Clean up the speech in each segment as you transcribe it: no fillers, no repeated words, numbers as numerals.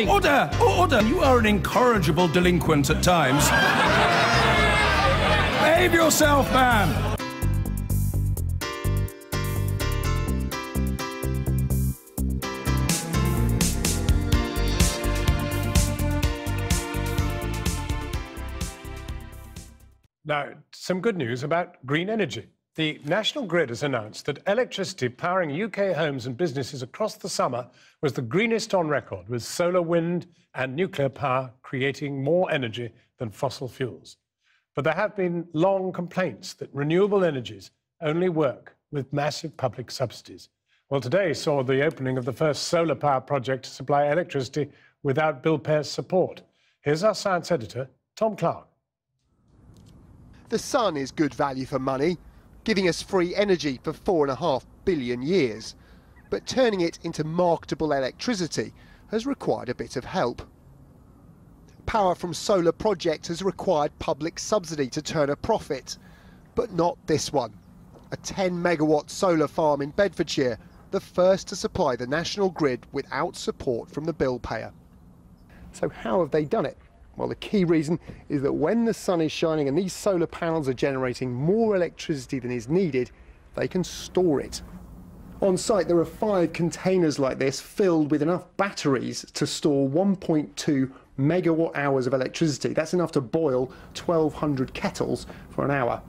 Order! Order! You are an incorrigible delinquent at times. Behave yourself, man! Now, some good news about green energy. The National Grid has announced that electricity powering UK homes and businesses across the summer was the greenest on record, with solar, wind and nuclear power creating more energy than fossil fuels. But there have been long complaints that renewable energies only work with massive public subsidies. Well, today saw the opening of the first solar power project to supply electricity without bill payers' support. Here's our science editor, Tom Clark. The sun is good value for money, giving us free energy for 4.5 billion years. But turning it into marketable electricity has required a bit of help. Power from solar projects has required public subsidy to turn a profit, but not this one. A 10-megawatt solar farm in Bedfordshire, the first to supply the national grid without support from the bill payer. So how have they done it? Well, the key reason is that when the sun is shining and these solar panels are generating more electricity than is needed, they can store it. On site, there are 5 containers like this filled with enough batteries to store 1.2 megawatt hours of electricity. That's enough to boil 1,200 kettles for an hour.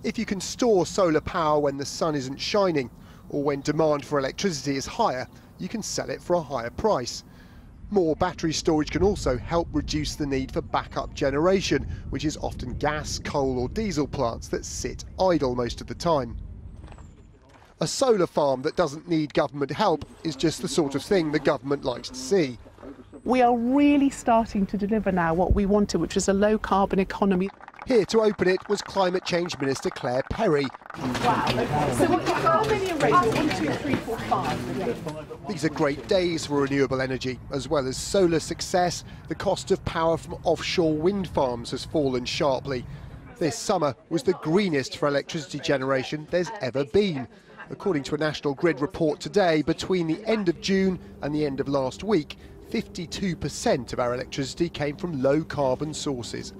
If you can store solar power when the sun isn't shining, or when demand for electricity is higher, you can sell it for a higher price. More battery storage can also help reduce the need for backup generation, which is often gas, coal or diesel plants that sit idle most of the time. A solar farm that doesn't need government help is just the sort of thing the government likes to see. We are really starting to deliver now what we wanted, which is a low-carbon economy. Here to open it was Climate Change Minister Claire Perry. Wow, okay. So how many arrays? 1, 2, 3, 4, 5. These are great days for renewable energy. As well as solar success, the cost of power from offshore wind farms has fallen sharply. This summer was the greenest for electricity generation there's ever been. According to a National Grid report today, between the end of June and the end of last week, 52% of our electricity came from low-carbon sources.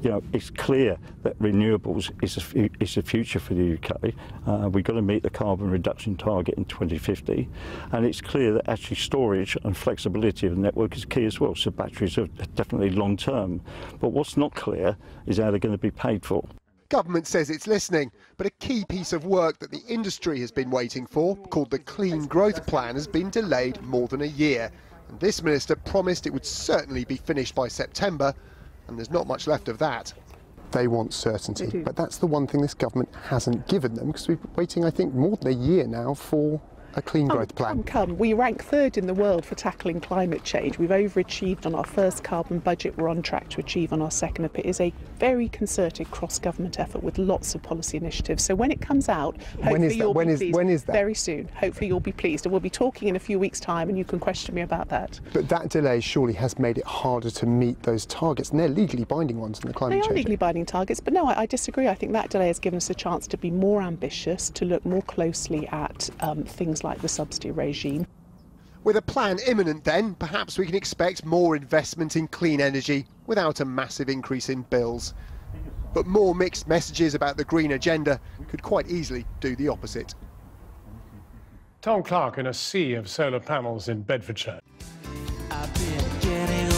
You know, it's clear that renewables is the future for the UK. We've got to meet the carbon reduction target in 2050, and it's clear that actually storage and flexibility of the network is key as well. So batteries are definitely long term, but what's not clear is how they're going to be paid for. Government says it's listening, but a key piece of work that the industry has been waiting for, called the Clean Growth Plan, has been delayed more than a year. And this minister promised it would certainly be finished by September, and there's not much left of that. They want certainty, but that's the one thing this government hasn't given them, because we've been waiting, I think, more than a year now for a clean growth plan. Come. We rank 3rd in the world for tackling climate change. We've overachieved on our first carbon budget. We're on track to achieve on our second. It is a very concerted cross-government effort with lots of policy initiatives. So when it comes out, hopefully you'll be pleased. When is that? Very soon. Hopefully you'll be pleased. And we'll be talking in a few weeks' time and you can question me about that. But that delay surely has made it harder to meet those targets, and they're legally binding ones in the climate change. They are legally binding targets, but no, I disagree. I think that delay has given us a chance to be more ambitious, to look more closely at things like the subsidy regime. With a plan imminent then, perhaps we can expect more investment in clean energy without a massive increase in bills. But more mixed messages about the green agenda could quite easily do the opposite. Tom Clark in a sea of solar panels in Bedfordshire. I've been getting